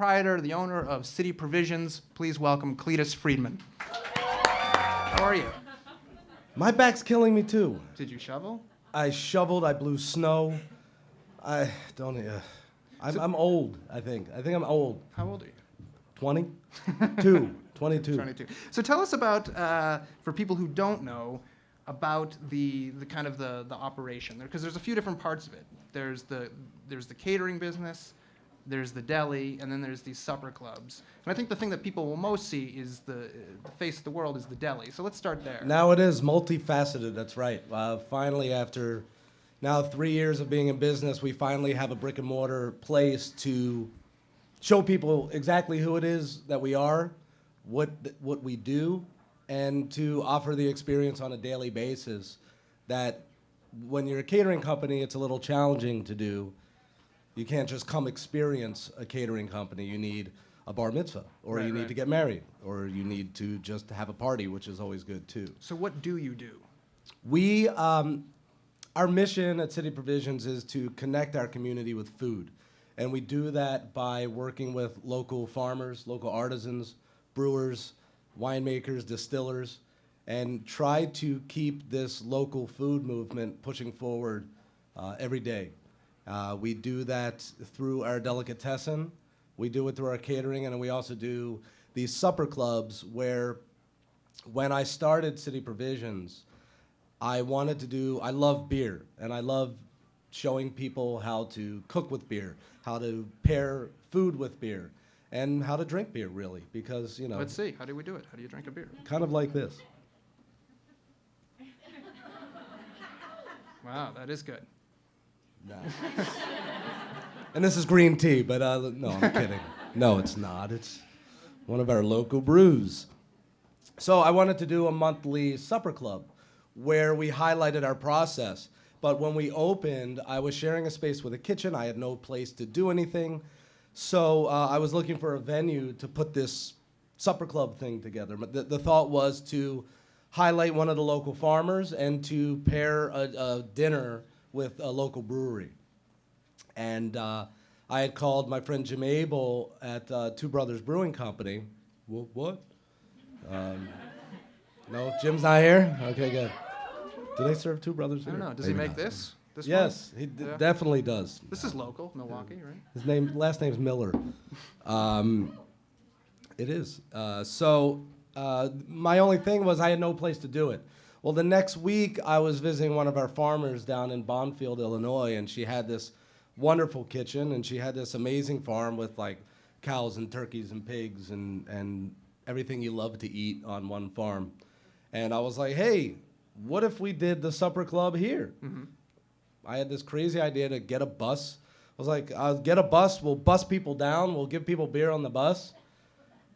proprietor, the owner of City Provisions. Please welcome Cleetus Friedman. How are you? My back's killing me too. Did you shovel? I shoveled, I blew snow. I don't, I'm old, I think. I think I'm old. How old are you? 20? 22. 22. So tell us about, for people who don't know, about the kind of the operation, because there's a few different parts of it. There's the catering business, there's the deli, and then there's these supper clubs. And I think the thing that people will most see is the face of the world is the deli. So let's start there. Now it is multifaceted, that's right. Finally, after now 3 years of being in business, we finally have a brick and mortar place to show people exactly who it is that we are, what we do, and to offer the experience on a daily basis that when you're a catering company, it's a little challenging to do. You can't just come experience a catering company. You need a bar mitzvah, or you need to get married, or you need to just have a party, which is always good too. So what do you do? We, our mission at City Provisions is to connect our community with food. And we do that by working with local farmers, local artisans, brewers, winemakers, distillers, and try to keep this local food movement pushing forward every day. We do that through our delicatessen, we do it through our catering, and we also do these supper clubs where when I started City Provisions, I love beer, and I love showing people how to cook with beer, how to pair food with beer, and how to drink beer, really, because, you know. Let's see, how do we do it? How do you drink a beer? Kind of like this. Wow, that is good. No. And this is green tea, but no, I'm kidding. No, it's not. It's one of our local brews. So I wanted to do a monthly supper club where we highlighted our process. But when we opened, I was sharing a space with a kitchen. I had no place to do anything. So I was looking for a venue to put this supper club thing together. But the thought was to highlight one of the local farmers and to pair a dinner with a local brewery. And I had called my friend Jim Abel at Two Brothers Brewing Company. What? No, Jim's not here? Okay, good. Do they serve Two Brothers here? I don't know. Does he make this? This Yes, one? he Yeah. definitely does. This is local, Milwaukee, right? His last name's Miller. It is. My only thing was I had no place to do it. Well, the next week I was visiting one of our farmers down in Bonfield, Illinois, and she had this wonderful kitchen, and she had this amazing farm with like cows and turkeys and pigs and everything you love to eat on one farm. And I was like, hey, what if we did the supper club here? Mm-hmm. I had this crazy idea to get a bus. I was like, I'll get a bus, we'll bus people down, we'll give people beer on the bus.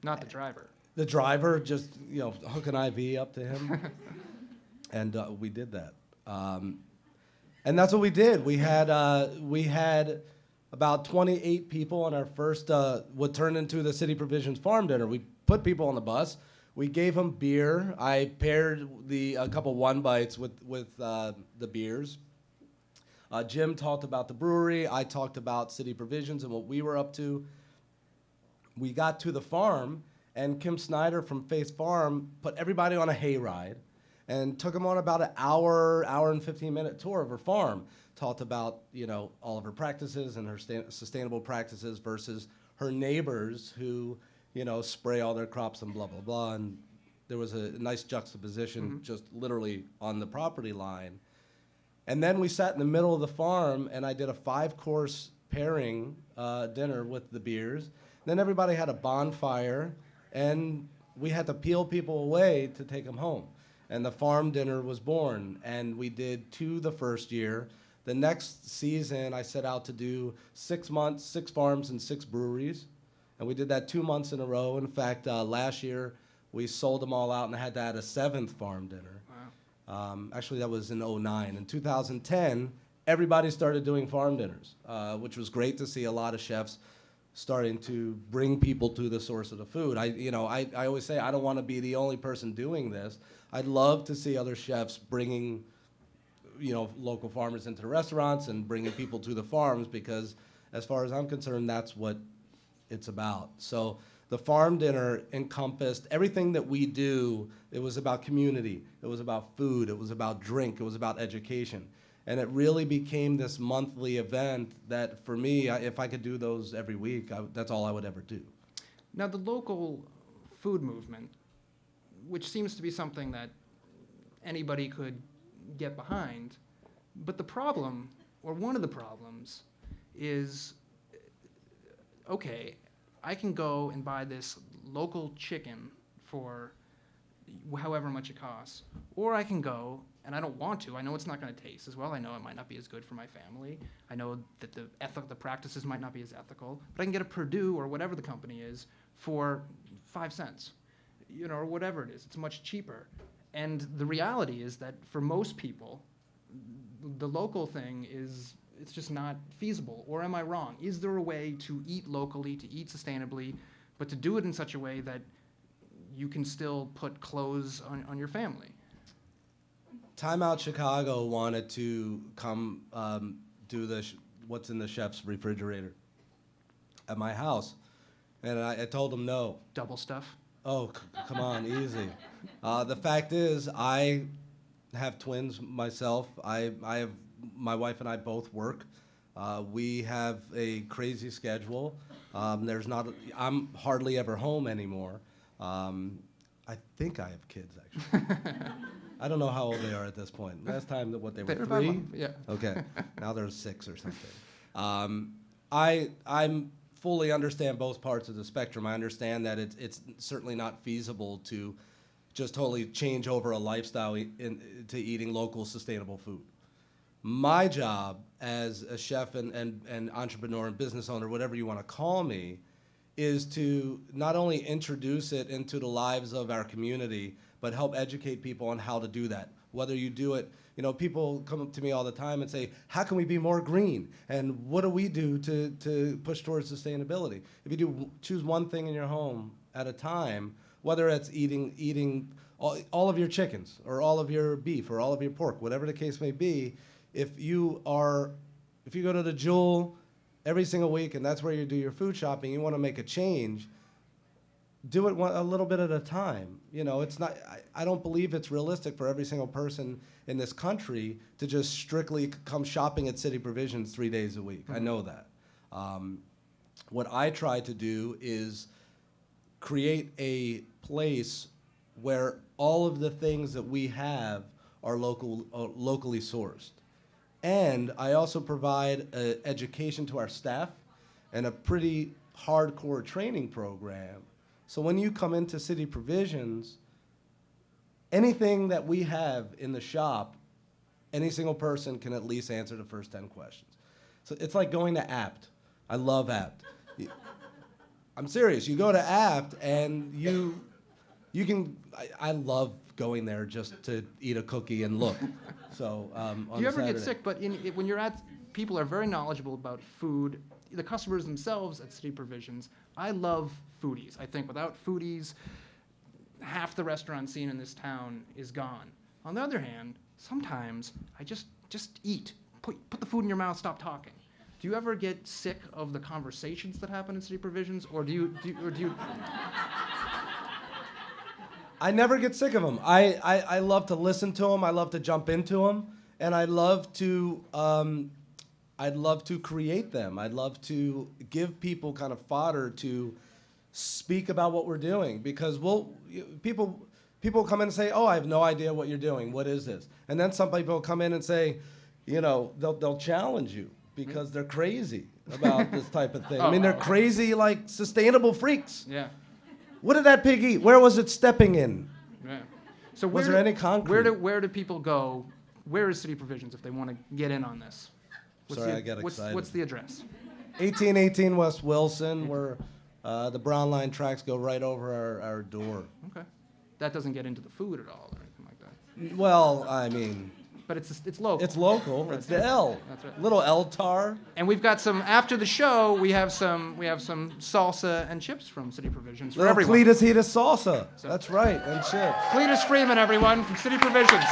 Not the driver. The driver, just, hook an IV up to him. And we did that. And that's what we did. We had about 28 people on our first, what turned into the City Provisions Farm Dinner. We put people on the bus. We gave them beer. I paired a couple one bites with the beers. Jim talked about the brewery. I talked about City Provisions and what we were up to. We got to the farm, and Kim Snyder from Face Farm put everybody on a hayride and took them on about an hour and 15-minute tour of her farm. Talked about, all of her practices and her sustainable practices versus her neighbors who, spray all their crops and blah, blah, blah. And there was a nice juxtaposition just literally on the property line. And then we sat in the middle of the farm, and I did a 5-course pairing dinner with the beers. Then everybody had a bonfire, and we had to peel people away to take them home. And the farm dinner was born, and we did 2 the first year. The next season, I set out to do 6 months, 6 farms, and 6 breweries. And we did that 2 months in a row. In fact, last year, we sold them all out and had to add a 7th farm dinner. Wow. Actually, that was in 2009. In 2010, everybody started doing farm dinners, which was great to see a lot of chefs starting to bring people to the source of the food. I always say I don't want to be the only person doing this. I'd love to see other chefs bringing, local farmers into the restaurants and bringing people to the farms, because as far as I'm concerned, that's what it's about. So the farm dinner encompassed everything that we do. It was about community. It was about food. It was about drink. It was about education. And it really became this monthly event that, for me, if I could do those every week, that's all I would ever do. Now, the local food movement, which seems to be something that anybody could get behind, but the problem, or one of the problems, is, okay, I can go and buy this local chicken for however much it costs, or I can go, and I don't want to, I know it's not going to taste as well, I know it might not be as good for my family, I know that the practices might not be as ethical, but I can get a Purdue or whatever the company is for 5 cents, or whatever it is. It's much cheaper. And the reality is that for most people, the local thing it's just not feasible. Or am I wrong? Is there a way to eat locally, to eat sustainably, but to do it in such a way that you can still put clothes on your family? Time Out Chicago wanted to come do what's in the chef's refrigerator at my house. And I told them no. Double stuff? Oh, come on, easy. The fact is, I have twins myself. My wife and I both work. We have a crazy schedule. I'm hardly ever home anymore. I think I have kids, actually. I don't know how old they are at this point. Last time, they were They're 3? about, yeah. Okay, now they're 6 or something. I'm fully understand both parts of the spectrum. I understand that it's certainly not feasible to just totally change over a lifestyle to eating local, sustainable food. My job as a chef and entrepreneur and business owner, whatever you want to call me, is to not only introduce it into the lives of our community, but help educate people on how to do that. Whether you do it, people come up to me all the time and say, how can we be more green? And what do we do to push towards sustainability? If you choose one thing in your home at a time, whether it's eating all of your chickens or all of your beef or all of your pork, whatever the case may be, if you go to the Jewel every single week and that's where you do your food shopping, you want to make a change, do it a little bit at a time. It's not. I don't believe it's realistic for every single person in this country to just strictly come shopping at City Provisions 3 days a week. Mm-hmm. I know that. What I try to do is create a place where all of the things that we have are locally sourced. And I also provide education to our staff and a pretty hardcore training program. So when you come into City Provisions, anything that we have in the shop, any single person can at least answer the first 10 questions. So it's like going to Apt. I love Apt. I'm serious. You go to Apt and you can. I love going there just to eat a cookie and look. So do you ever get sick? But when you're at, people are very knowledgeable about food. The customers themselves at City Provisions. I love foodies. I think without foodies, half the restaurant scene in this town is gone. On the other hand, sometimes I just eat. Put the food in your mouth. Stop talking. Do you ever get sick of the conversations that happen in City Provisions, or do you? I never get sick of them. I love to listen to them. I love to jump into them, and I'd love to create them. I'd love to give people kind of fodder to speak about what we're doing, because people come in and say, "Oh, I have no idea what you're doing. What is this?" And then some people come in and say, they'll challenge you because they're crazy about this type of thing. I mean, they're crazy like sustainable freaks. Yeah. What did that pig eat? Where was it stepping in? Yeah. So was there any concrete? Where do people go? Where is City Provisions if they want to get in on this? I get excited. What's the address? 1818 West Wilson, where the Brown Line tracks go right over our door. Okay. That doesn't get into the food at all or anything like that. Well, I mean. But it's local. It's local. It's the L. That's right. Little L tar. And we've got some after the show. We have some salsa and chips from City Provisions for everyone. Cleetus salsa. So. That's right, and chips. Cleetus Friedman, everyone, from City Provisions.